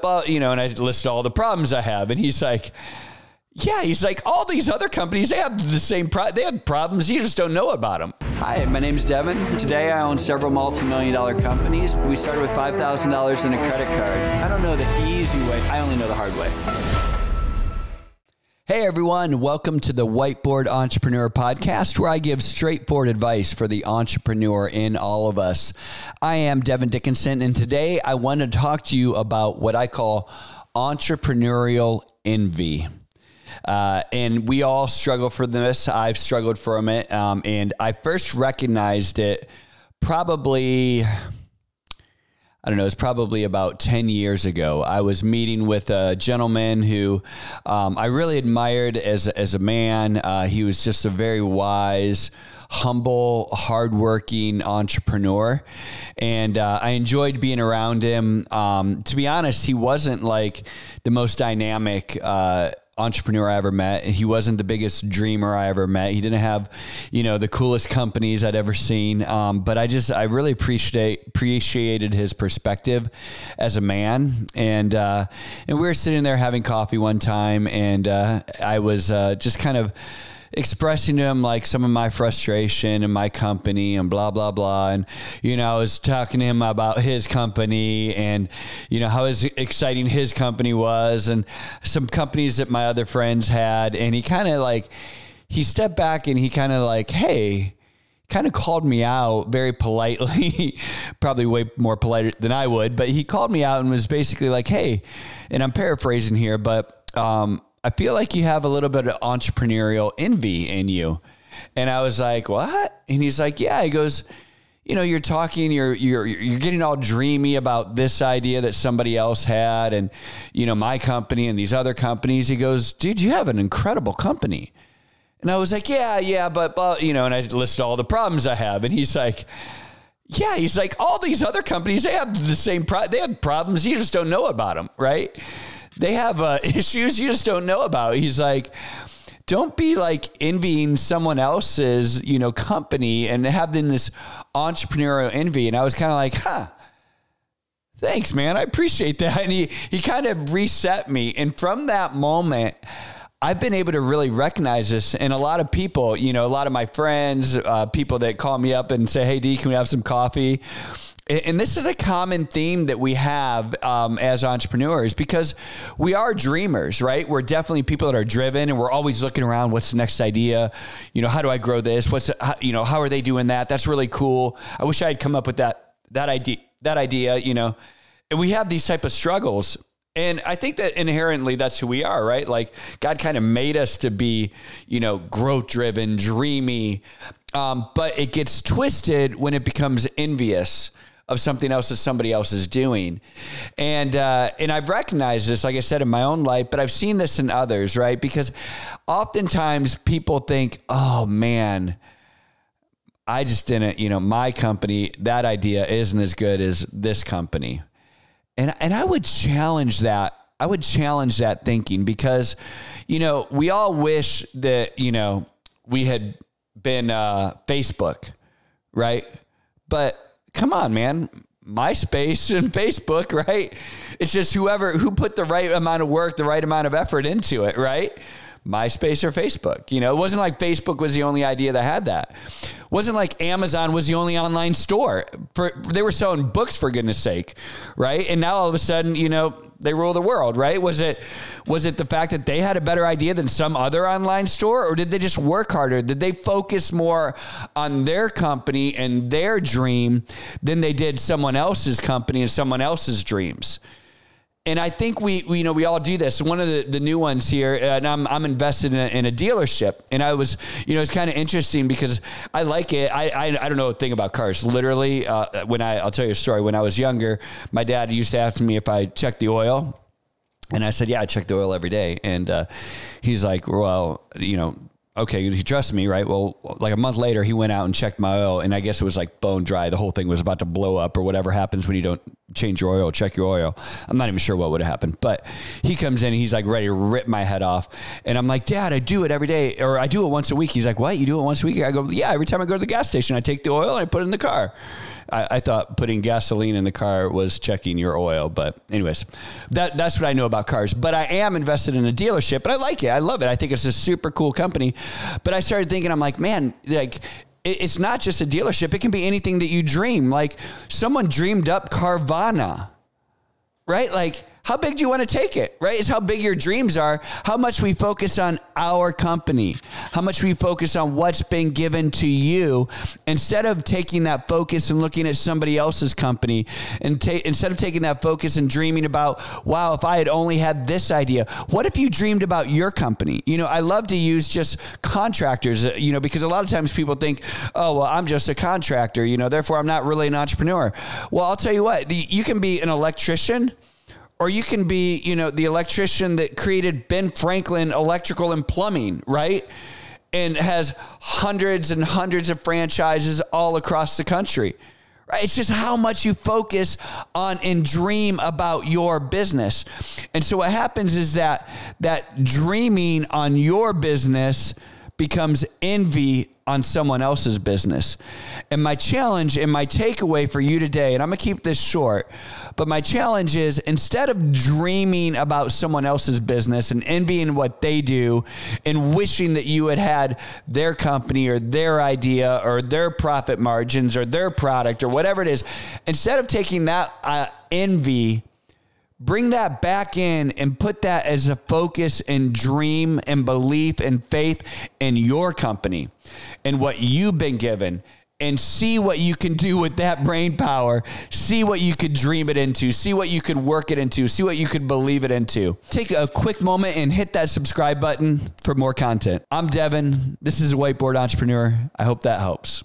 well, and I listed all the problems I have. And he's like, yeah, he's like, all these other companies, they have the same they have problems. You just don't know about them. Hi, my name's Devon. Today I own several multi-million-dollar companies. We started with $5,000 in a credit card. I don't know the easy way. I only know the hard way. Hey everyone, welcome to the Whiteboard Entrepreneur Podcast, where I give straightforward advice for the entrepreneur in all of us. I am Devon Dickinson, and today I want to talk to you about what I call entrepreneurial envy. And we all struggle for this. I've struggled from it. And I first recognized it probably, it's probably about 10 years ago. I was meeting with a gentleman who I really admired as a man. He was just a very wise, humble, hardworking entrepreneur. And I enjoyed being around him. To be honest, he wasn't like the most dynamic entrepreneur I ever met. He wasn't the biggest dreamer I ever met. He didn't have, the coolest companies I'd ever seen. But I really appreciated his perspective as a man. And we were sitting there having coffee one time, and I was just kind of expressing to him like some of my frustration in my company and blah, blah, blah. And, I was talking to him about his company and, how exciting his company was and some companies that my other friends had. And he kind of he stepped back and he kind of kind of called me out very politely, probably way more polite than I would, but he called me out and was basically like, hey, and I'm paraphrasing here, but, I feel like you have a little bit of entrepreneurial envy in you. And I was like, what? And he's like, yeah. He goes, you're talking, you're getting all dreamy about this idea that somebody else had and, my company and these other companies. He goes, dude, you have an incredible company. And I was like, yeah, but and I listed all the problems I have. And he's like, yeah, he's like, all these other companies, they have the same they have problems. You just don't know about them, right? They have issues you just don't know about. He's like, don't be envying someone else's, company and having this entrepreneurial envy. And I was kind of like, thanks, man. I appreciate that. And he kind of reset me. And from that moment, I've been able to really recognize this. And a lot of people, a lot of my friends, people that call me up and say, hey, D, can we have some coffee? And this is a common theme that we have as entrepreneurs because we are dreamers, right? We're definitely people that are driven and we're always looking around. What's the next idea? How do I grow this? How are they doing that? That's really cool. I wish I had come up with that idea, and we have these type of struggles. And I think that inherently that's who we are, right? Like God kind of made us to be, growth driven, dreamy. But it gets twisted when it becomes envious of something else that somebody else is doing. And I've recognized this, like I said, in my own life, but I've seen this in others, right? Because oftentimes people think, oh man, I just didn't, my company, that idea isn't as good as this company. And I would challenge that. I would challenge that thinking because, we all wish that, we had been Facebook, right? But come on, man. MySpace and Facebook, right? It's just who put the right amount of work, the right amount of effort into it, right? MySpace or Facebook. It wasn't like Facebook was the only idea that had that. It wasn't like Amazon was the only online store. They were selling books, for goodness sake, right? And now all of a sudden, they rule the world, right? Was it the fact that they had a better idea than some other online store, or did they just work harder? Did they focus more on their company and their dream than they did someone else's company and someone else's dreams? And I think we all do this. One of the new ones here, and I'm invested in a dealership, and I was, it's kind of interesting because I like it. I don't know a thing about cars. Literally, I'll tell you a story. When I was younger, my dad used to ask me if I checked the oil, and I said, yeah, I check the oil every day. And he's like, well, okay, he trusts me, right? Well, like a month later, he went out and checked my oil, and I guess it was like bone dry. The whole thing was about to blow up or whatever happens when you don't change your oil, check your oil. I'm not even sure what would have happened, but he comes in and he's like ready to rip my head off. And I'm like, Dad, I do it every day, or I do it once a week. He's like, what? You do it once a week? I go, yeah, every time I go to the gas station, I take the oil and I put it in the car. I thought putting gasoline in the car was checking your oil, but anyways, that's what I know about cars. But I am invested in a dealership, and I like it. I love it. I think it's a super cool company. But I started thinking, I'm like, man, like, it's not just a dealership. It can be anything that you dream. Like, someone dreamed up Carvana, right? Like, how big do you want to take it, right? It's how big your dreams are, how much we focus on our company, how much we focus on what's been given to you, instead of taking that focus and looking at somebody else's company, and instead of taking that focus and dreaming about, wow, if I had only had this idea. What if you dreamed about your company? You know, I love to use just contractors, you know, because a lot of times people think, oh, well, I'm just a contractor, you know, therefore I'm not really an entrepreneur. Well, I'll tell you what, you can be an electrician, or you can be, you know, the electrician that created Ben Franklin Electrical and Plumbing, right? And has hundreds and hundreds of franchises all across the country, right? It's just how much you focus on and dream about your business. And so what happens is that dreaming on your business becomes envy on someone else's business. And my challenge and my takeaway for you today, and I'm going to keep this short, but my challenge is, instead of dreaming about someone else's business and envying what they do and wishing that you had their company or their idea or their profit margins or their product or whatever it is, instead of taking that envy, bring that back in and put that as a focus and dream and belief and faith in your company and what you've been given, and see what you can do with that brain power. See what you could dream it into. See what you could work it into. See what you could believe it into. Take a quick moment and hit that subscribe button for more content. I'm Devon. This is Whiteboard Entrepreneur. I hope that helps.